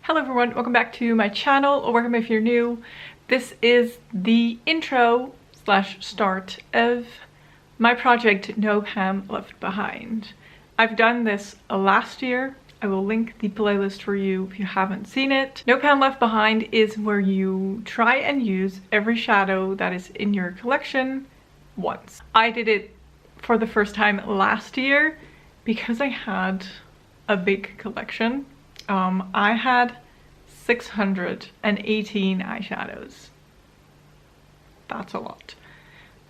Hello everyone, welcome back to my channel, or welcome if you're new. This is the intro / start of my project No Pan Left Behind. I've done this last year. I will link the playlist for you if you haven't seen it. No Pan Left Behind is where you try and use every shadow that is in your collection once. I did it for the first time last year because I had a big collection. I had 618 eyeshadows. That's a lot.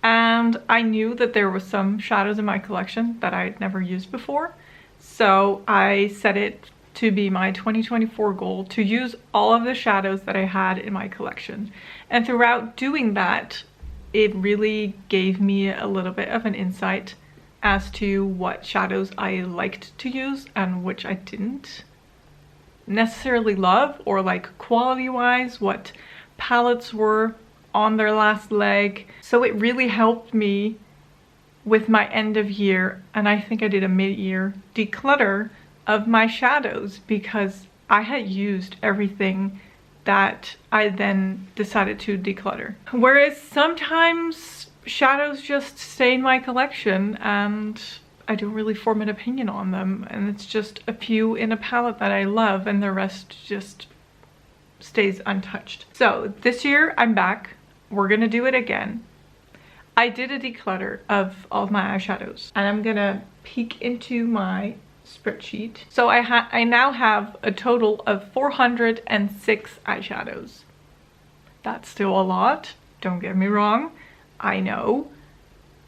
And I knew that there were some shadows in my collection that I had never used before. So I set it to be my 2024 goal to use all of the shadows that I had in my collection. And throughout doing that, it really gave me a little bit of an insight as to what shadows I liked to use and which I didn't necessarily love, or like quality wise what palettes were on their last leg. So it really helped me with my end of year, and I think I did a mid-year declutter of my shadows because I had used everything that I then decided to declutter. Whereas sometimes shadows just stay in my collection and I don't really form an opinion on them, and it's just a few in a palette that I love and the rest just stays untouched. So this year I'm back. We're gonna do it again. I did a declutter of all of my eyeshadows and I'm gonna peek into my spreadsheet. So I now have a total of 406 eyeshadows. That's still a lot, don't get me wrong, I know,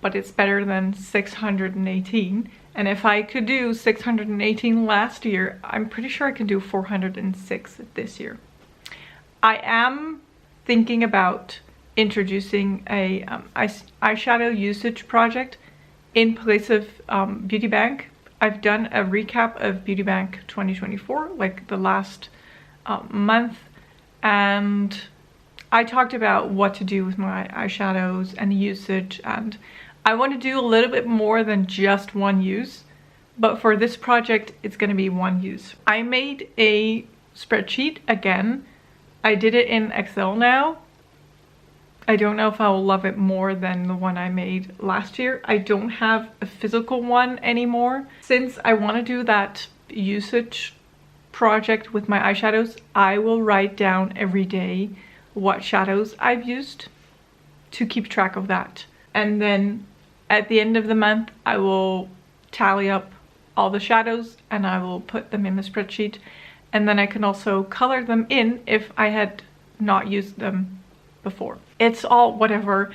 but it's better than 618. And if I could do 618 last year, I'm pretty sure I can do 406 this year. I am thinking about introducing a eyeshadow usage project in place of Beauty Bank. I've done a recap of Beauty Bank 2024, like the last month, and I talked about what to do with my eyeshadows and the usage, and I want to do a little bit more than just one use, but for this project it's going to be one use. I made a spreadsheet again. I did it in Excel now. I don't know if I will love it more than the one I made last year. I don't have a physical one anymore. Since I want to do that usage project with my eyeshadows, I will write down every day what shadows I've used to keep track of that. And then at the end of the month, I will tally up all the shadows and I will put them in the spreadsheet. And then I can also color them in if I had not used them before. It's all whatever.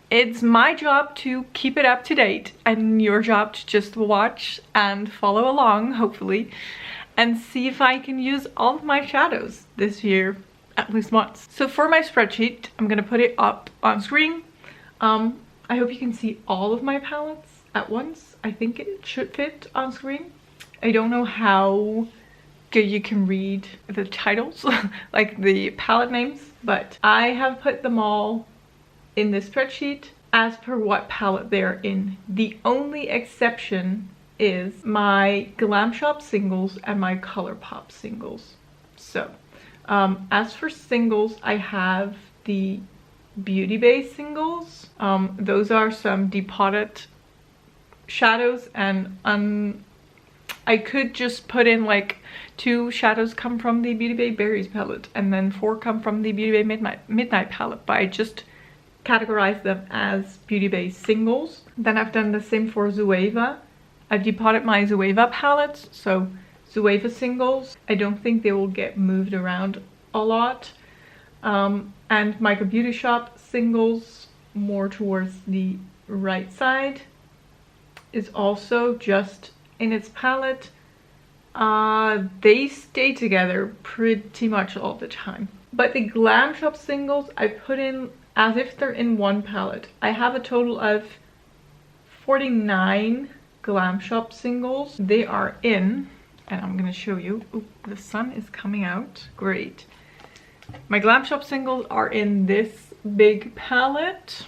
It's my job to keep it up to date and your job to just watch and follow along, hopefully, and see if I can use all of my shadows this year at least once. So for my spreadsheet, I'm gonna put it up on screen. I hope you can see all of my palettes at once. I think it should fit on screen. I don't know how good you can read the titles, like the palette names, but I have put them all in this spreadsheet as per what palette they're in. The only exception is my Glam Shop singles and my ColourPop singles. So as for singles, I have the BeautyBay singles. Those are some depotted shadows, and I could just put in like 2 shadows come from the BeautyBay Berries palette and then 4 come from the BeautyBay Midnight palette, but I just categorize them as BeautyBay singles. Then I've done the same for Zoeva. I've depotted my Zoeva palettes, so Zoeva singles. I don't think they will get moved around a lot. And Mica Beauty Shop singles, more towards the right side, is also just in its palette. They stay together pretty much all the time. But the Glam Shop singles I put in as if they're in one palette. I have a total of 49 Glam Shop singles. They are in, and I'm gonna show you. Ooh, the sun is coming out. Great. My Glam Shop singles are in this big palette.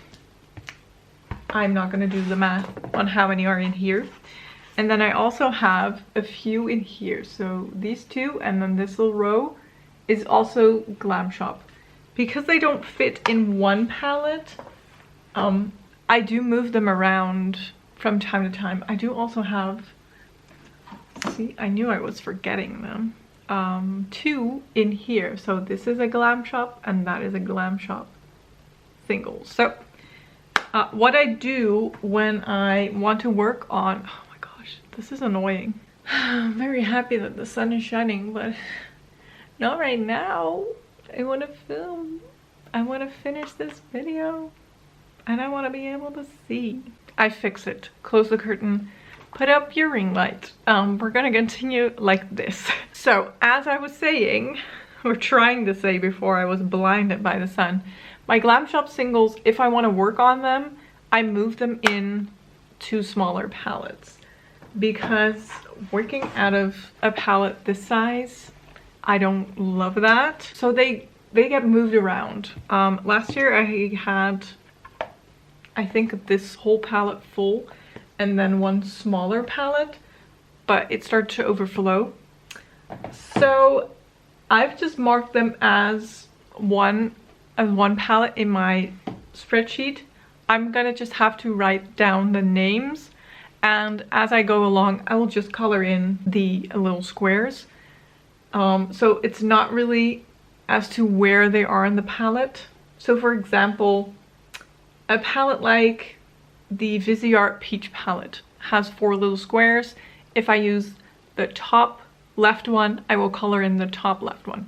I'm not gonna do the math on how many are in here. And then I also have a few in here. So these two and then this little row is also Glam Shop. Because they don't fit in one palette, I do move them around from time to time. I do also have, see, I knew I was forgetting them. 2 in here. So this is a Glam Shop and that is a Glam Shop single. So what I do when I want to work on, oh my gosh, this is annoying. I'm very happy that the sun is shining, but not right now. I want to film. I want to finish this video and I want to be able to see. I fix it. Close the curtain. Put up your ring light. We're gonna continue like this. So as I was saying, or trying to say before I was blinded by the sun, my Glam Shop singles, if I want to work on them, I move them in to smaller palettes. Because working out of a palette this size, I don't love that. So they get moved around. Last year I had, I think, this whole palette full and then one smaller palette, but it started to overflow. So I've just marked them as one palette in my spreadsheet. I'm gonna just have to write down the names, and as I go along I will just color in the little squares. So it's not really as to where they are in the palette. So for example, a palette like the Viseart Peach palette has 4 little squares. If I use the top left one, I will color in the top left one.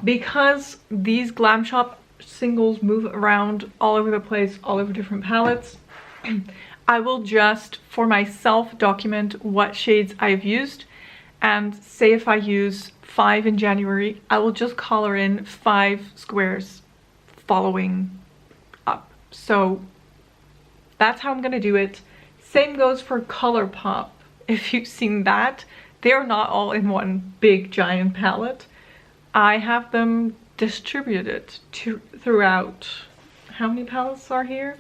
Because these Glam Shop singles move around all over the place, all over different palettes, I will just, for myself, document what shades I've used. And say if I use 5 in January, I will just color in 5 squares following up. So that's how I'm gonna do it. Same goes for ColourPop. If you've seen that, they're not all in one big giant palette. I have them distributed throughout, how many palettes are here?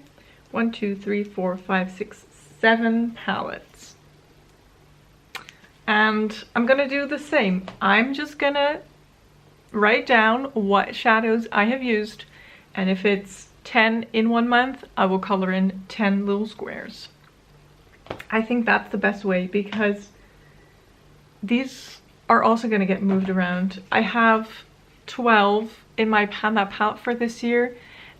1, 2, 3, 4, 5, 6, 7 palettes. And I'm gonna do the same. I'm just gonna write down what shadows I have used, and if it's 10 in 1 month, I will color in 10 little squares. I think that's the best way because these are also going to get moved around. I have 12 in my palette for this year,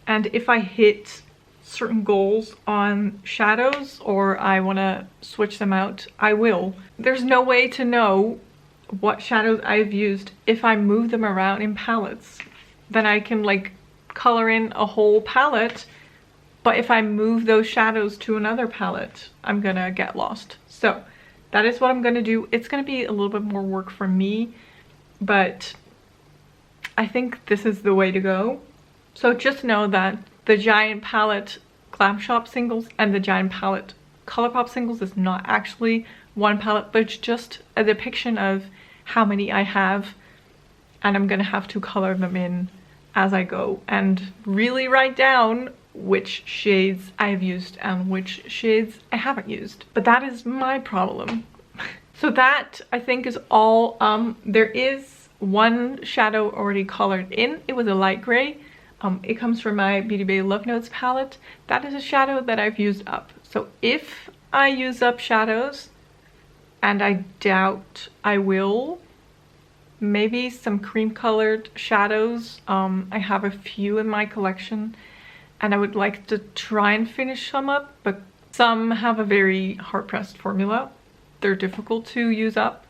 and if I hit certain goals on shadows or I want to switch them out, I will. There's no way to know what shadows I've used if I move them around in palettes. Then I can like color in a whole palette, but if I move those shadows to another palette, I'm gonna get lost. So that is what I'm gonna do. It's gonna be a little bit more work for me, but I think this is the way to go. So just know that the giant palette Glam Shop singles and the giant palette ColourPop singles is not actually one palette, but it's just a depiction of how many I have, and I'm gonna have to color them in as I go and really write down which shades I have used and which shades I haven't used. But that is my problem. So that I think is all. There is one shadow already colored in. It was a light gray. It comes from my BeautyBay Love Notes palette. That is a shadow that I've used up. So if I use up shadows, and I doubt I will, maybe some cream colored shadows. I have a few in my collection and I would like to try and finish some up, but some have a very hard-pressed formula. They're difficult to use up.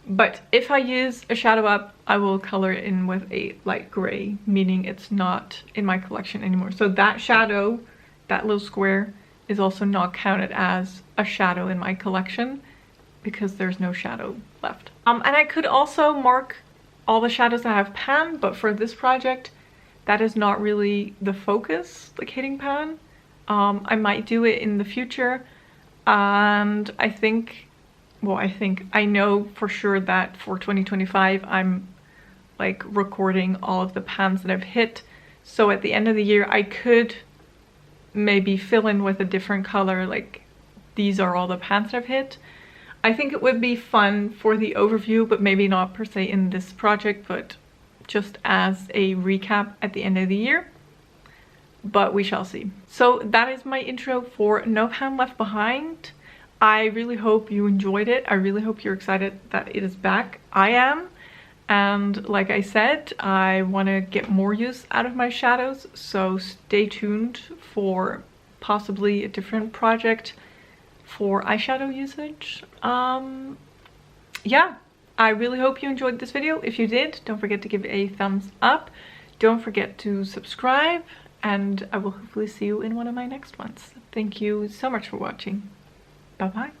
But if I use a shadow up, I will color it in with a light gray, meaning it's not in my collection anymore. So that shadow, that little square, is also not counted as a shadow in my collection because there's no shadow left. And I could also mark all the shadows that I have pan, but for this project, that is not really the focus, like hitting pan. I might do it in the future, and I know for sure that for 2025, I'm like recording all of the pans that I've hit. So at the end of the year, I could maybe fill in with a different color, like these are all the pans I've hit. I think it would be fun for the overview, but maybe not per se in this project, but just as a recap at the end of the year. But we shall see. So that is my intro for No Pan Left Behind. I really hope you enjoyed it. I really hope you're excited that it is back. I am. And like I said, I want to get more use out of my shadows. So stay tuned for possibly a different project for eyeshadow usage. Yeah, I really hope you enjoyed this video. If you did, don't forget to give it a thumbs up. Don't forget to subscribe, and I will hopefully see you in one of my next ones. Thank you so much for watching. Bye bye.